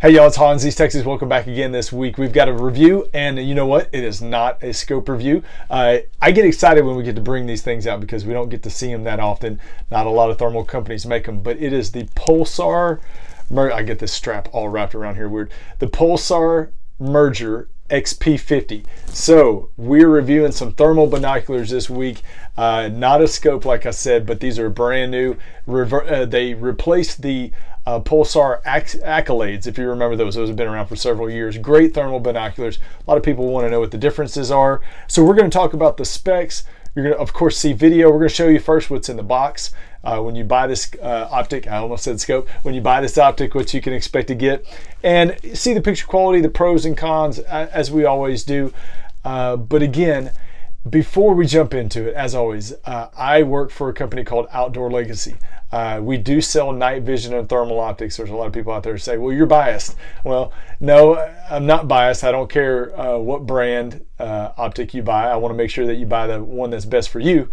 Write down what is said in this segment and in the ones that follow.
Hey y'all, it's HansETX. Welcome back again this week. We've got a review, and you know what? It is not a scope review. I get excited when we get to bring these things out because we don't get to see them that often. Not a lot of thermal companies make them, but it is the Pulsar Merger. I get this strap all wrapped around here weird. The Pulsar Merger XP50. So we're reviewing some thermal binoculars this week. Not a scope, like I said, but these are brand new. They replaced the Pulsar Accolades, if you remember those. Those have been around for several years. Great thermal binoculars. A lot of people want to know what the differences are. So we're going to talk about the specs. You're going to, of course, see video. We're going to show you first what's in the box. When you buy this optic, I almost said scope. When you buy this optic, what you can expect to get. And see the picture quality, the pros and cons, as we always do. But again, before we jump into it, as always, I work for a company called Outdoor Legacy. We do sell night vision and thermal optics. There's a lot of people out there who say, well, you're biased. Well, no, I'm not biased. I don't care what brand optic you buy. I want to make sure that you buy the one that's best for you.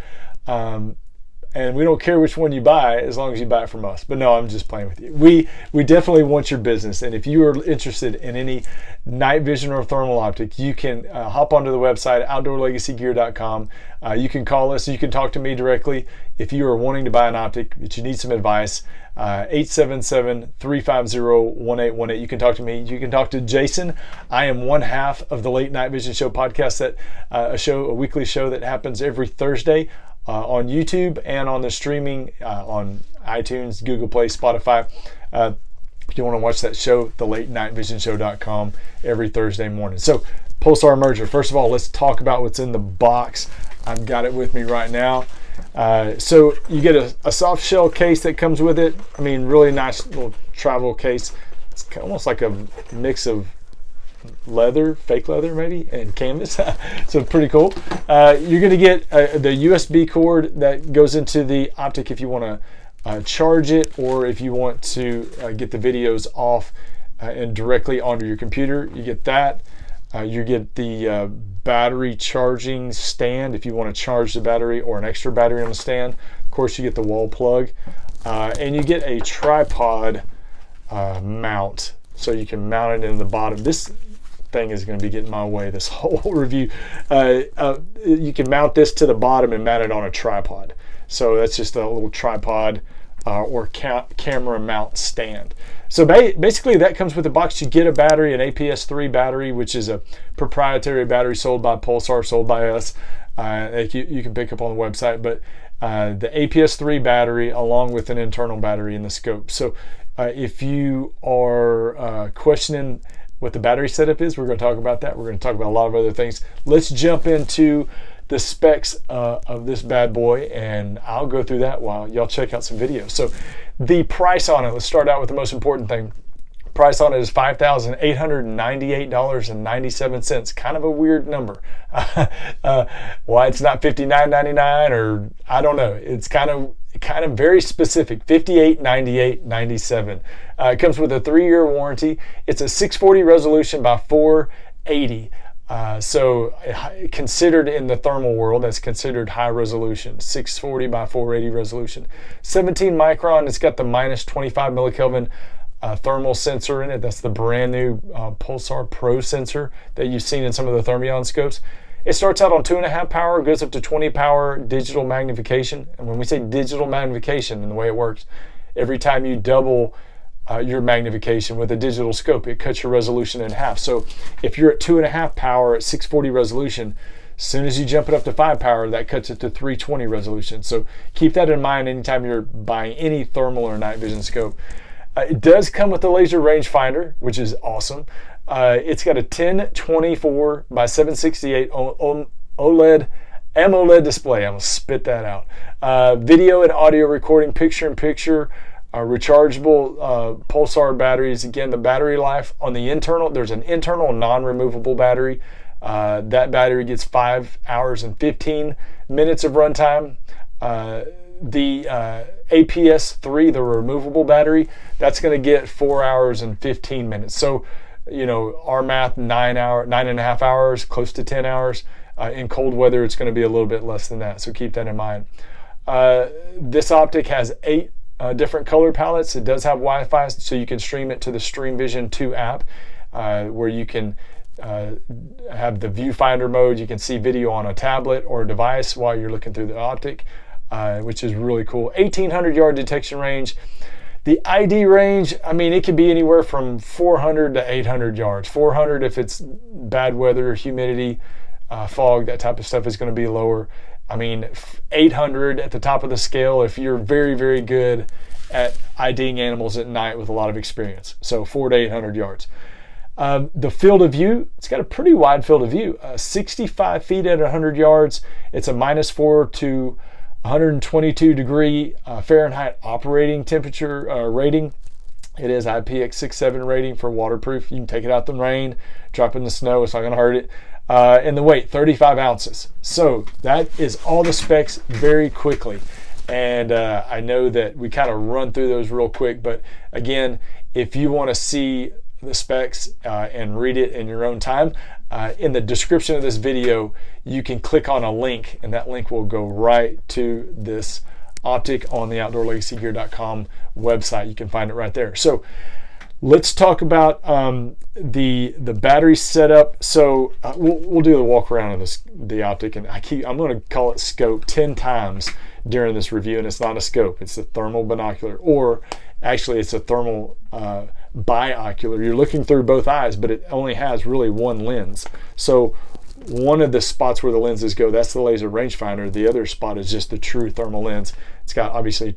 And we don't care which one you buy as long as you buy it from us. But no, I'm just playing with you. We definitely want your business. And if you are interested in any night vision or thermal optic, you can hop onto the website, outdoorlegacygear.com. You can call us. You can talk to me directly if you are wanting to buy an optic, but you need some advice. 877-350-1818. You can talk to me. You can talk to Jason. I am one half of the Late Night Vision Show podcast, that a weekly show that happens every Thursday. On YouTube and on the streaming on iTunes, Google Play, Spotify. If you want to watch that show, thelatenightvision.com every Thursday morning. So, Pulsar Merger. First of all, let's talk about what's in the box. I've got it with me right now. So you get a soft shell case that comes with it. I mean, really nice little travel case. It's almost like a mix of leather, fake leather maybe, and canvas. So pretty cool. You're going to get the USB cord that goes into the optic if you want to charge it, or if you want to get the videos off and directly onto your computer. You get that. You get the battery charging stand if you want to charge the battery, or an extra battery on the stand. Of course, you get the wall plug, and you get a tripod mount, so you can mount it in the bottom. This thing is going to be getting my way this whole review. You can mount this to the bottom and mount it on a tripod. So that's just a little tripod or camera mount stand. So basically that comes with the box. You get a battery, an APS-3 battery, which is a proprietary battery sold by Pulsar, sold by us. You can pick up on the website, but the APS-3 battery along with an internal battery in the scope. So if you are questioning what the battery setup is, we're going to talk about that. We're going to talk about a lot of other things. Let's jump into the specs of this bad boy, and I'll go through that while y'all check out some videos. So the price on it, let's start out with the most important thing. Price on it is $5,898.97. Kind of a weird number. Why it's not $59.99, or I don't know. It's kind of very specific. $58.98.97. It comes with a 3-year warranty. It's a 640 resolution by 480. So considered in the thermal world, that's considered high resolution. 640 by 480 resolution. 17 micron. It's got the minus 25 millikelvin thermal sensor in it. That's the brand new Pulsar Pro sensor that you've seen in some of the Thermion scopes. It starts out on 2.5 power, goes up to 20 power digital magnification. And when we say digital magnification, and the way it works, every time you double your magnification with a digital scope, it cuts your resolution in half. So if you're at 2.5 power at 640 resolution, as soon as you jump it up to 5 power, that cuts it to 320 resolution. So keep that in mind anytime you're buying any thermal or night vision scope. It does come with the laser rangefinder, which is awesome. It's got a 1024 by 768 OLED AMOLED display. I'm gonna spit that out. Video and audio recording, picture-in-picture, rechargeable Pulsar batteries. Again, the battery life on the internal, there's an internal non-removable battery. That battery gets 5 hours and 15 minutes of runtime. The APS-3, the removable battery, that's going to get 4 hours and 15 minutes. So, you know, our math, 9.5 hours, close to 10 hours. In cold weather, it's going to be a little bit less than that. So keep that in mind. This optic has 8 different color palettes. It does have Wi-Fi, so you can stream it to the Stream Vision 2 app, where you can have the viewfinder mode. You can see video on a tablet or a device while you're looking through the optic, which is really cool. 1,800 yard detection range. The ID range, I mean, it could be anywhere from 400 to 800 yards. 400 if it's bad weather, humidity, fog, that type of stuff is going to be lower. I mean, 800 at the top of the scale if you're very, very good at IDing animals at night with a lot of experience. So 400 to 800 yards. The field of view, it's got a pretty wide field of view. 65 feet at 100 yards. It's a -4 to 122 degree Fahrenheit operating temperature rating. It is IPX67 rating for waterproof. You can take it out in the rain, drop it in the snow, it's not going to hurt it. And the weight, 35 ounces. So that is all the specs very quickly. And I know that we kind of run through those real quick, but again, if you want to see the specs and read it in your own time, in the description of this video, you can click on a link, and that link will go right to this optic on the OutdoorLegacyGear.com website. You can find it right there. So let's talk about the battery setup. So we'll do the walk around of the optic, and I'm going to call it scope 10 times during this review, and it's not a scope. It's a thermal binocular, or actually it's a thermal binocular. You're looking through both eyes, but it only has really one lens. So one of the spots where the lenses go, that's the laser rangefinder. The other spot is just the true thermal lens. It's got obviously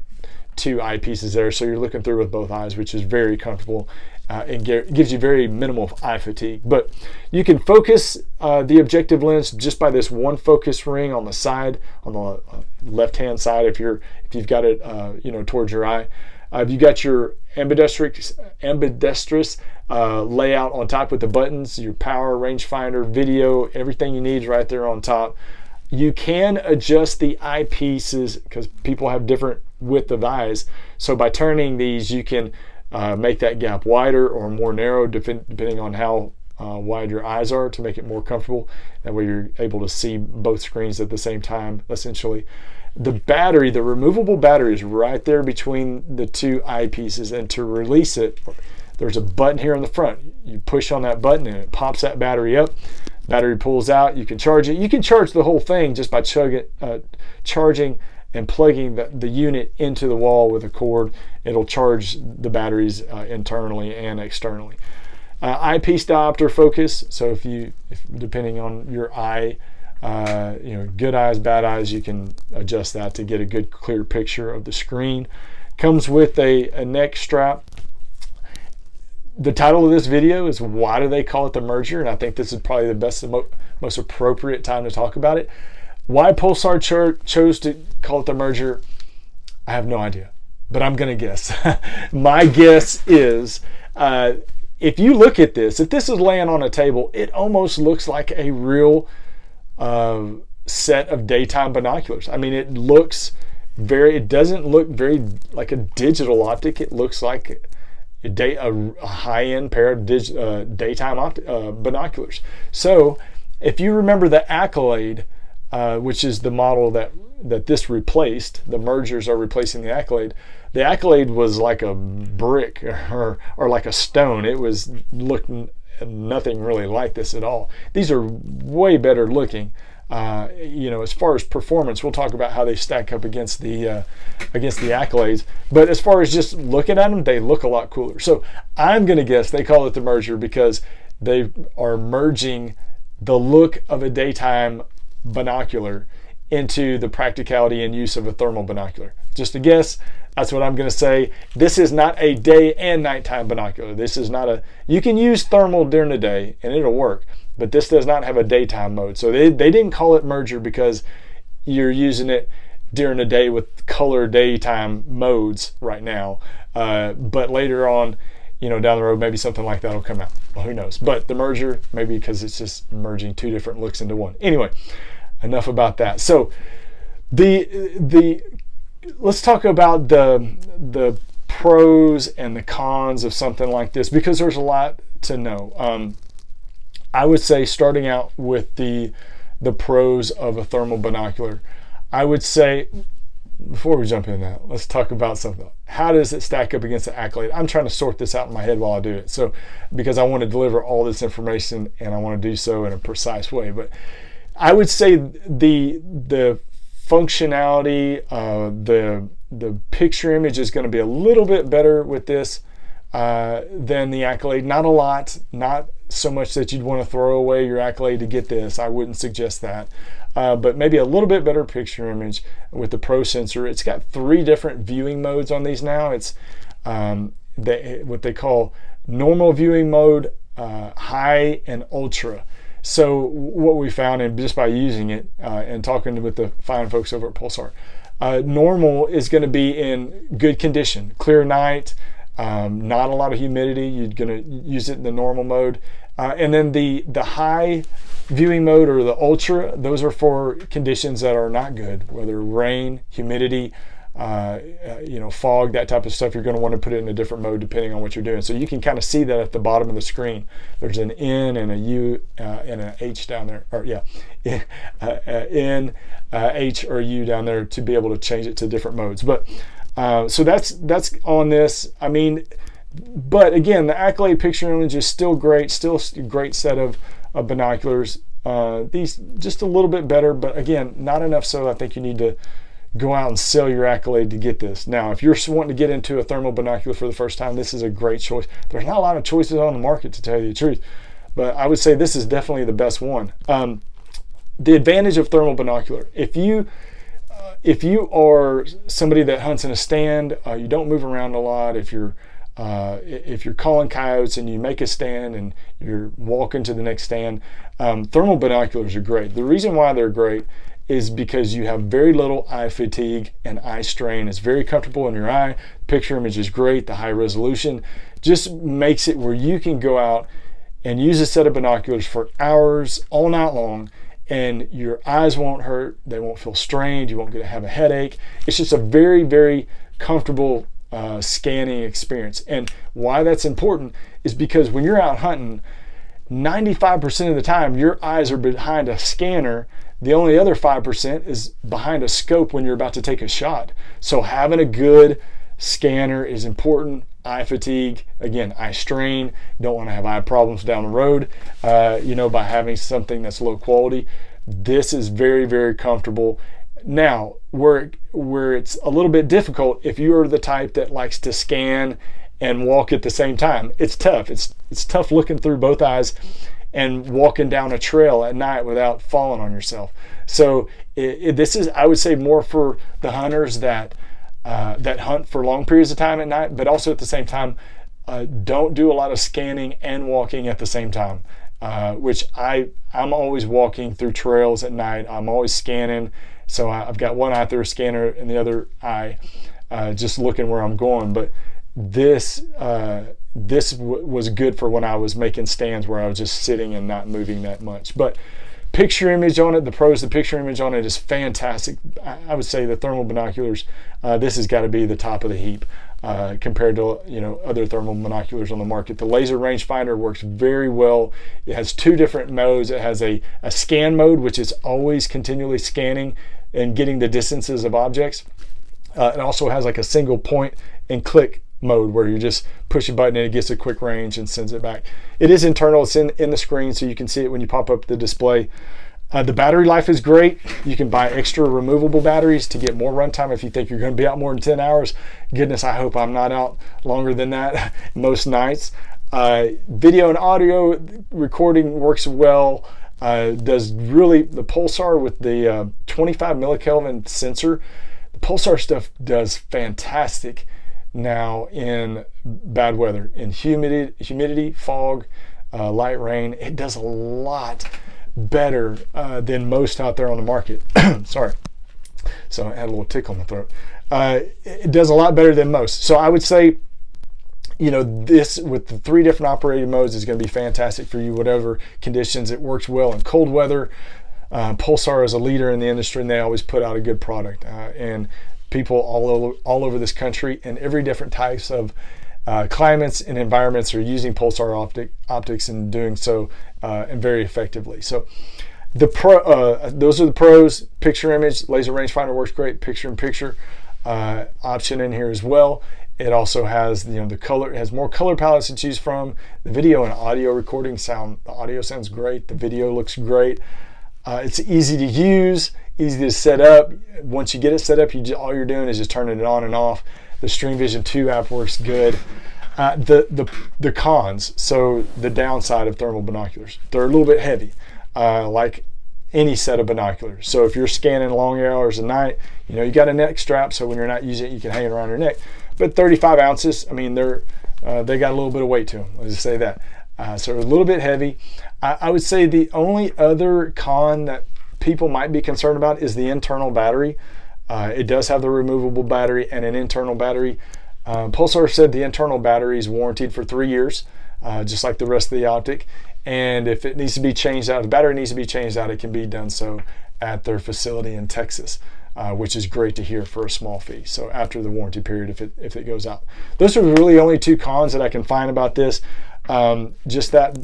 2 eyepieces there, so you're looking through with both eyes, which is very comfortable and gives you very minimal eye fatigue. But you can focus the objective lens just by this one focus ring on the side, on the left-hand side, if you've got it towards your eye. You got your ambidextrous layout on top with the buttons, your power, rangefinder, video, everything you need is right there on top. You can adjust the eyepieces because people have different width of eyes. So by turning these, you can make that gap wider or more narrow depending on how wide your eyes are to make it more comfortable. That way you're able to see both screens at the same time, essentially. The battery, the removable battery, is right there between the 2 eyepieces, and to release it, there's a button here in the front. You push on that button and it pops that battery up. Battery pulls out, you can charge it. You can charge the whole thing just by charging and plugging the unit into the wall with a cord. It'll charge the batteries internally and externally. Eyepiece diopter focus, so if depending on your eye, good eyes, bad eyes, you can adjust that to get a good clear picture of the screen. Comes with a neck strap. The title of this video is why do they call it the Merger, and I think this is probably the best and most appropriate time to talk about it. Why Pulsar chose to call it the Merger, I have no idea, but I'm gonna guess. My guess is if you look at this, if this is laying on a table, it almost looks like a real set of daytime binoculars. I mean, it doesn't look very like a digital optic. It looks like a high-end pair of daytime binoculars. So if you remember the Accolade, which is the model that this replaced, the Mergers are replacing the Accolade. The Accolade was like a brick or like a stone. It looked nothing really like this at all. These are way better looking. As far as performance, we'll talk about how they stack up against the Accolades. But as far as just looking at them, they look a lot cooler. So I'm going to guess they call it the Merger because they are merging the look of a daytime binocular into the practicality and use of a thermal binocular. Just a guess. That's what I'm going to say. This is not a day and nighttime binocular. This is not you can use thermal during the day and it'll work, but this does not have a daytime mode. So they didn't call it Merger because you're using it during the day with color daytime modes right now. But later on, down the road, maybe something like that will come out. Well, who knows? But the Merger, maybe because it's just merging 2 different looks into one. Anyway, enough about that. So let's talk about the pros and the cons of something like this, because there's a lot to know. I would say, starting out with the pros of a thermal binocular, I would say before we jump in now, let's talk about something. How does it stack up against the Accolade? I'm trying to sort this out in my head while I do it. So, because I want to deliver all this information and I want to do so in a precise way. But I would say the functionality, the picture image is going to be a little bit better with this than the Accolade. Not a lot, not so much that you'd want to throw away your Accolade to get this. I wouldn't suggest that. But maybe a little bit better picture image with the Pro sensor. It's got 3 different viewing modes on these now. It's what they call normal viewing mode, high, and ultra. So what we found, and just by using it and talking with the fine folks over at Pulsar, normal is going to be in good condition, clear night, not a lot of humidity. You're going to use it in the normal mode. And then the high viewing mode or the ultra, those are for conditions that are not good, whether rain, humidity, fog, that type of stuff. You're going to want to put it in a different mode depending on what you're doing. So you can kind of see that at the bottom of the screen. There's an N and a U and an H down there, or N, H, or U down there to be able to change it to different modes. But so that's on this. I mean, but again, the Accolade picture image is still great, still a great set of binoculars. These just a little bit better, but again, not enough so I think you need to go out and sell your Accolade to get this. Now, if you're wanting to get into a thermal binocular for the first time, this is a great choice. There's not a lot of choices on the market, to tell you the truth, but I would say this is definitely the best one. The advantage of thermal binocular, if you are somebody that hunts in a stand, you don't move around a lot, if you're calling coyotes and you make a stand and you're walking to the next stand, thermal binoculars are great. The reason why they're great is because you have very little eye fatigue and eye strain. It's very comfortable in your eye. Picture image is great. The high resolution just makes it where you can go out and use a set of binoculars for hours all night long, and your eyes won't hurt. They won't feel strained. You won't have a headache. It's just a very, very comfortable scanning experience. And why that's important is because when you're out hunting, 95% of the time your eyes are behind a scanner. The only other 5% is behind a scope when you're about to take a shot. So having a good scanner is important. Eye fatigue, again, eye strain, don't want to have eye problems down the road, by having something that's low quality. This is very, very comfortable. Now, where it's a little bit difficult, if you are the type that likes to scan and walk at the same time, it's tough. It's tough looking through both eyes and walking down a trail at night without falling on yourself. So this is, I would say, more for the hunters that hunt for long periods of time at night, but also at the same time, don't do a lot of scanning and walking at the same time, which I'm always walking through trails at night. I'm always scanning. So I've got one eye through a scanner and the other eye just looking where I'm going. But this was good for when I was making stands where I was just sitting and not moving that much. But picture image on it, the picture image on it is fantastic. I would say the thermal binoculars, this has got to be the top of the heap compared to other thermal binoculars on the market. The laser rangefinder works very well. It has 2 different modes. It has a scan mode, which is always continually scanning and getting the distances of objects. It also has like a single point and click mode where you just push a button and it gets a quick range and sends it back. It is internal. It's in the screen, so you can see it when you pop up the display. The battery life is great. You can buy extra removable batteries to get more runtime if you think you're going to be out more than 10 hours. Goodness, I hope I'm not out longer than that most nights. Video and audio recording works well. Does really the Pulsar with the 25 millikelvin sensor. The Pulsar stuff does fantastic now in bad weather, in humidity, fog, light rain. It does a lot better than most out there on the market. Sorry, so I had a little tickle in my throat. It does a lot better than most. So I would say, this with the 3 different operating modes is going to be fantastic for you, whatever conditions. It works well in cold weather. Pulsar is a leader in the industry, and they always put out a good product. And people all over this country in every different types of climates and environments are using Pulsar optics and doing so and very effectively. So Those are the pros. Picture image, laser rangefinder works great. Picture in picture option in here as well. It also has the color. It has more color palettes to choose from. The video and audio recording sound. The audio sounds great. The video looks great. It's easy to use, easy to set up. Once you get it set up, all you're doing is just turning it on and off. The Stream Vision 2 app works good. The cons. So the downside of thermal binoculars. They're a little bit heavy. Like any set of binoculars. So if you're scanning long hours a night, you got a neck strap, so when you're not using it, you can hang it around your neck. But 35 ounces, I mean, they got a little bit of weight to them. Let's just say that. So they're a little bit heavy. I would say the only other con that people might be concerned about is the internal battery. It does have the removable battery and an internal battery. Pulsar said the internal battery is warranted for 3 years, just like the rest of the optic. And if it needs to be changed out, if the battery needs to be changed out, it can be done so at their facility in Texas, which is great to hear for a small fee. So after the warranty period, if it goes out. Those are really the only two cons that I can find about this. Just that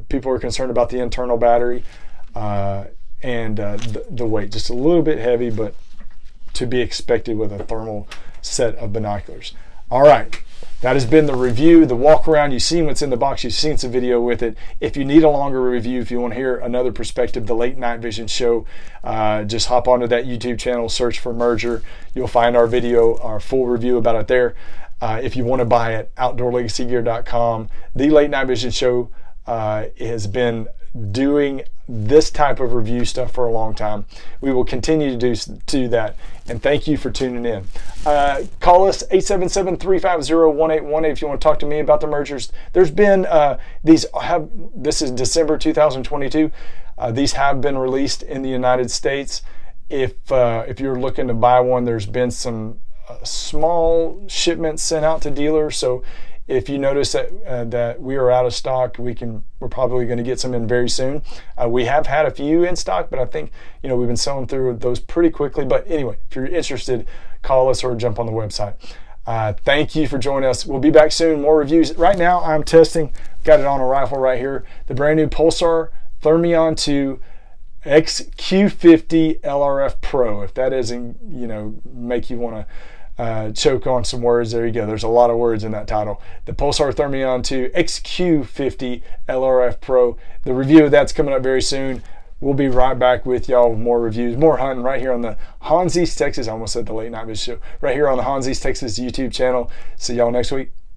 people are concerned about the internal battery and the weight. Just a little bit heavy, but to be expected with a thermal set of binoculars. All right. That has been the review, the walk around. You've seen what's in the box. You've seen some video with it. If you need a longer review, if you want to hear another perspective, the Late Night Vision Show, just hop onto that YouTube channel, search for Merger. You'll find our video, our full review about it there. If you want to buy it, outdoorlegacygear.com. The Late Night Vision Show has been doing this type of review stuff for a long time. We will continue to do that, and thank you for tuning in. Call us 877-350-1818 if you want to talk to me about the mergers. There's been this is December 2022. These have been released in the United States. If you're looking to buy one, there's been some small shipments sent out to dealers. So if you notice that we are out of stock, we're probably going to get some in very soon. We have had a few in stock, but I think we've been selling through those pretty quickly. But anyway, if you're interested, call us or jump on the website. Thank you for joining us. We'll be back soon. More reviews. Right now, I'm testing. Got it on a rifle right here. The brand new Pulsar Thermion 2 XQ50 LRF Pro. If that doesn't make you want to choke on some words, there you go. There's a lot of words in that title. The Pulsar Thermion 2 XQ50 LRF Pro. The review of that's coming up very soon. We'll be right back with y'all with more reviews, more hunting right here on the HansETX. I almost said the Late Night Vision Show. Right here on the HansETX YouTube channel. See y'all next week.